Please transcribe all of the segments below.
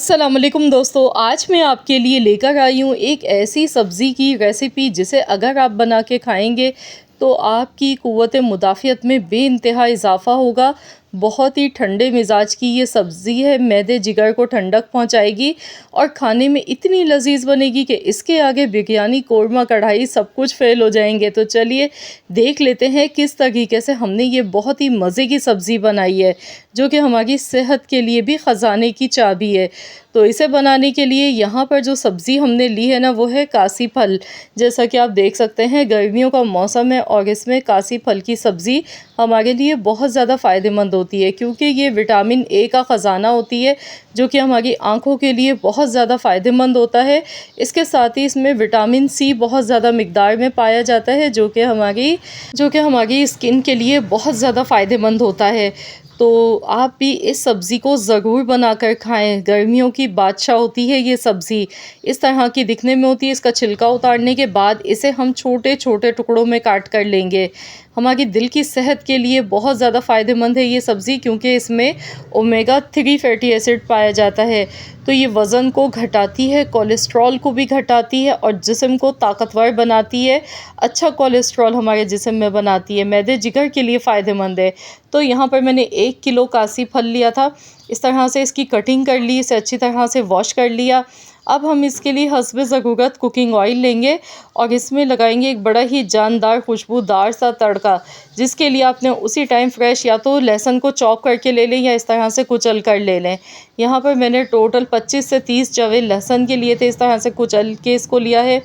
अस्सलाम वालेकुम दोस्तों, आज मैं आपके लिए लेकर आई हूँ एक ऐसी सब्ज़ी की रेसिपी जिसे अगर आप बना के खाएंगे तो आपकी क़ुव्वत मुदाफ़ियत में बेइंतहा इजाफ़ा होगा। बहुत ही ठंडे मिजाज की ये सब्ज़ी है, मैदे जिगर को ठंडक पहुँचाएगी और खाने में इतनी लज़ीज़ बनेगी कि इसके आगे बिरयानी, कोरमा, कढ़ाई सब कुछ फ़ेल हो जाएंगे। तो चलिए देख लेते हैं किस तरीके से हमने ये बहुत ही मज़े की सब्ज़ी बनाई है, जो कि हमारी सेहत के लिए भी ख़जाने की चाबी है। तो इसे बनाने के लिए यहाँ पर जो सब्ज़ी हमने ली है ना, वो है कासी फल। जैसा कि आप देख सकते हैं गर्मियों का मौसम है और इसमें कासी फल की सब्ज़ी हमारे लिए बहुत ज़्यादा फ़ायदेमंद होती है, क्योंकि ये विटामिन ए का ख़जाना होती है, जो कि हमारी आँखों के लिए बहुत ज़्यादा फ़ायदेमंद होता है। इसके साथ ही इसमें विटामिन सी बहुत ज़्यादा मिक़दार में पाया जाता है, जो कि हमारी स्किन के लिए बहुत ज़्यादा फ़ायदेमंद होता है। तो आप भी इस सब्ज़ी को ज़रूर बनाकर खाएँ। गर्मियों की बादशाह होती है ये सब्ज़ी। इस तरह की दिखने में होती है। इसका छिलका उतारने के बाद इसे हम छोटे-छोटे टुकड़ों में काट कर लेंगे। हमारी दिल की सेहत के लिए बहुत ज़्यादा फ़ायदेमंद है ये सब्ज़ी, क्योंकि इसमें ओमेगा 3 फैटी एसिड पाया जाता है। तो ये वज़न को घटाती है, कोलेस्ट्रॉल को भी घटाती है और जिस्म को ताकतवर बनाती है। अच्छा कोलेस्ट्रॉल हमारे जिस्म में बनाती है, मैदे जिगर के लिए फ़ायदेमंद है। तो यहाँ पर मैंने 1 किलो कासी फल लिया था। इस तरह से इसकी कटिंग कर ली, इसे अच्छी तरह से वॉश कर लिया। अब हम इसके लिए हस्ब ज़रूरत कुकिंग ऑयल लेंगे और इसमें लगाएंगे एक बड़ा ही जानदार खुशबूदार सा तड़का, जिसके लिए आपने उसी टाइम फ्रेश या तो लहसुन को चॉप करके ले लें या इस तरह से कुचल कर ले लें। यहाँ पर मैंने टोटल 25 से 30 जवे लहसुन के लिए थे, इस तरह से कुचल के इसको लिया है।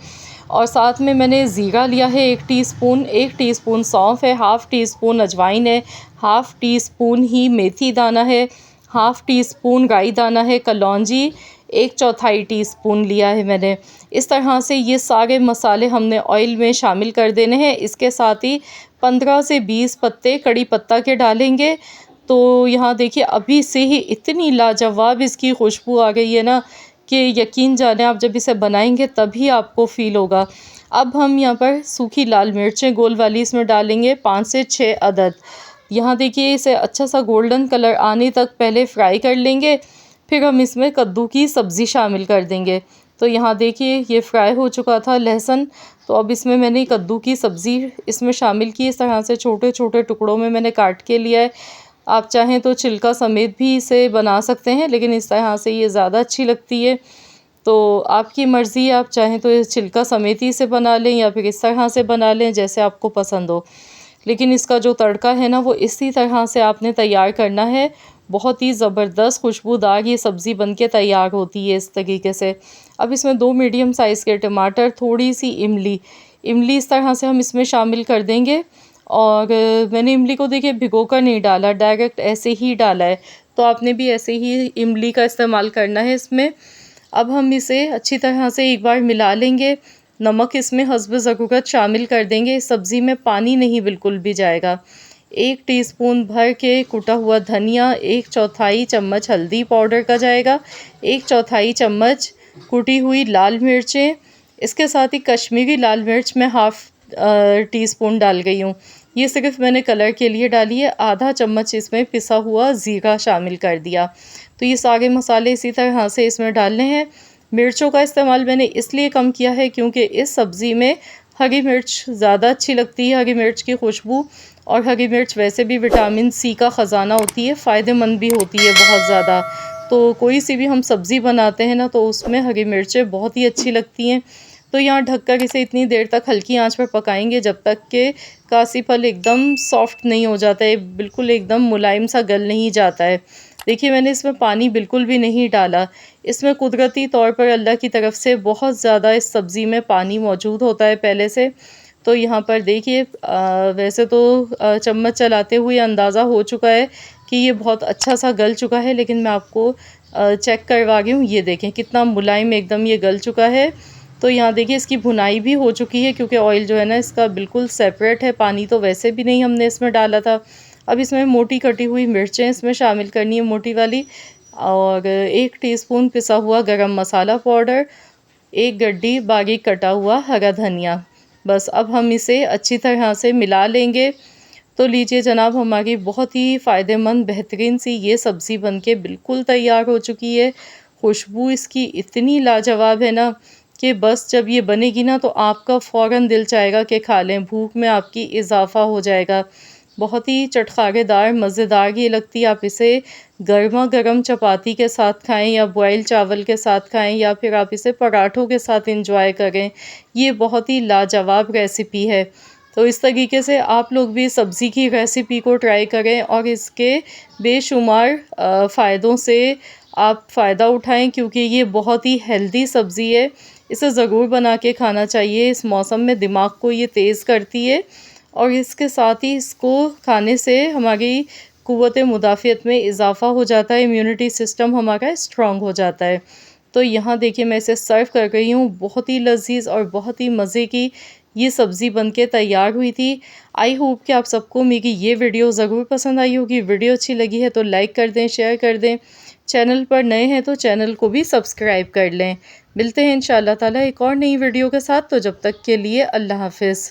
और साथ में मैंने ज़ीरा लिया है 1 टीस्पून, 1 टीस्पून सौंफ है, हाफ़ टी स्पून अजवाइन है, हाफ़ टी स्पून ही मेथी दाना है, हाफ़ टी स्पून राई दाना है, कलौंजी 1/4 टीस्पून लिया है मैंने। इस तरह से ये सारे मसाले हमने ऑयल में शामिल कर देने हैं। इसके साथ ही 15 से 20 पत्ते कड़ी पत्ता के डालेंगे। तो यहाँ देखिए अभी से ही इतनी लाजवाब इसकी खुशबू आ गई है ना, कि यकीन जाने आप जब इसे बनाएंगे तभी आपको फ़ील होगा। अब हम यहाँ पर सूखी लाल मिर्चें गोल वाली इसमें डालेंगे 5 से 6 अदद। यहाँ देखिए इसे अच्छा सा गोल्डन कलर आने तक पहले फ्राई कर लेंगे, फिर हम इसमें कद्दू की सब्ज़ी शामिल कर देंगे। तो यहाँ देखिए ये फ्राई हो चुका था लहसुन, तो अब इसमें मैंने कद्दू की सब्ज़ी इसमें शामिल की। इस तरह से छोटे-छोटे टुकड़ों में मैंने काट के लिया है। आप चाहें तो छिलका समेत भी इसे बना सकते हैं, लेकिन इस तरह से ये ज़्यादा अच्छी लगती है। तो आपकी मर्ज़ी है, आप चाहें तो इस छिलका समेत ही इसे बना लें या फिर इस तरह से बना लें, जैसे आपको पसंद हो। लेकिन इसका जो तड़का है ना, वो इसी तरह से आपने तैयार करना है। बहुत ही ज़बरदस्त खुशबूदार ये सब्ज़ी बनके तैयार होती है इस तरीके से। अब इसमें 2 मीडियम साइज़ के टमाटर, थोड़ी-सी इमली इस तरह से हम इसमें शामिल कर देंगे। और मैंने इमली को देखिए भिगो कर नहीं डाला, डायरेक्ट ऐसे ही डाला है। तो आपने भी ऐसे ही इमली का इस्तेमाल करना है इसमें। अब हम इसे अच्छी तरह से एक बार मिला लेंगे। नमक इसमें हस्ब ज़रूरत शामिल कर देंगे। इस सब्ज़ी में पानी नहीं बिल्कुल भी जाएगा। 1 टीस्पून भर के कुटा हुआ धनिया, 1/4 चम्मच हल्दी पाउडर का जाएगा, 1/4 चम्मच कुटी हुई लाल मिर्चें। इसके साथ ही कश्मीरी लाल मिर्च मैं हाफ़ टीस्पून डाल गई हूँ। ये सिर्फ मैंने कलर के लिए डाली है। आधा चम्मच इसमें पिसा हुआ ज़ीरा शामिल कर दिया। तो ये सारे मसाले इसी तरह से इसमें डालने हैं। मिर्चों का इस्तेमाल मैंने इसलिए कम किया है क्योंकि इस सब्ज़ी में हरी मिर्च ज़्यादा अच्छी लगती है, हरी मिर्च की खुशबू। और हरी मिर्च वैसे भी विटामिन सी का ख़जाना होती है, फ़ायदेमंद भी होती है बहुत ज़्यादा। तो कोई सी भी हम सब्ज़ी बनाते हैं ना, तो उसमें हरी मिर्चें बहुत ही अच्छी लगती हैं। तो यहाँ ढककर इसे इतनी देर तक हल्की आंच पर पकाएंगे जब तक कि कासी फल एकदम सॉफ्ट नहीं हो जाता है, बिल्कुल एकदम मुलायम सा गल नहीं जाता है। देखिए मैंने इसमें पानी बिल्कुल भी नहीं डाला। इसमें कुदरती तौर पर अल्लाह की तरफ से बहुत ज़्यादा इस सब्ज़ी में पानी मौजूद होता है पहले से। तो यहाँ पर देखिए वैसे तो चम्मच चलाते हुए अंदाज़ा हो चुका है कि ये बहुत अच्छा सा गल चुका है, लेकिन मैं आपको चेक करवा रही हूँ। ये देखें कितना मुलायम एकदम ये गल चुका है। तो यहाँ देखिए इसकी भुनाई भी हो चुकी है, क्योंकि ऑयल जो है ना इसका बिल्कुल सेपरेट है, पानी तो वैसे भी नहीं हमने इसमें डाला था। अब इसमें मोटी कटी हुई मिर्चें इसमें शामिल करनी है, मोटी वाली। और 1 टीस्पून पिसा हुआ गरम मसाला पाउडर, 1 गड्डी बारीक कटा हुआ हरा धनिया। बस अब हम इसे अच्छी तरह से मिला लेंगे। तो लीजिए जनाब, हमारी बहुत ही फ़ायदेमंद बेहतरीन सी ये सब्ज़ी बनके बिल्कुल तैयार हो चुकी है। खुशबू इसकी इतनी लाजवाब है ना कि बस जब ये बनेगी ना तो आपका फ़ौरन दिल चाहेगा कि खा लें, भूख में आपकी इज़ाफ़ा हो जाएगा। बहुत ही चटखारेदार, मज़ेदार ये लगती है। आप इसे गरमा-गरम चपाती के साथ खाएँ या बॉयल चावल के साथ खाएँ या फिर आप इसे पराठों के साथ एंजॉय करें। ये बहुत ही लाजवाब रेसिपी है। तो इस तरीके से आप लोग भी सब्ज़ी की रेसिपी को ट्राई करें और इसके बेशुमार फ़ायदों से आप फ़ायदा उठाएँ, क्योंकि ये बहुत ही हेल्दी सब्ज़ी है। इसे ज़रूर बना के खाना चाहिए। इस मौसम में दिमाग को ये तेज़ करती है और इसके साथ ही इसको खाने से हमारी क़ुव्वत मुदाफ़ियत में इज़ाफ़ा हो जाता है, इम्यूनिटी सिस्टम हमारा स्ट्रॉन्ग हो जाता है। तो यहाँ देखिए मैं इसे सर्व कर रही हूँ। बहुत ही लज़ीज़ और बहुत ही मज़े की ये सब्ज़ी बनके तैयार हुई थी। आई होप कि आप सबको मेरी ये वीडियो ज़रूर पसंद आई होगी। वीडियो अच्छी लगी है तो लाइक कर दें, शेयर कर दें। चैनल पर नए हैं तो चैनल को भी सब्सक्राइब कर लें। मिलते हैं इंशाअल्लाह ताला एक और नई वीडियो के साथ। तो जब तक के लिए अल्लाह हाफ़िज़।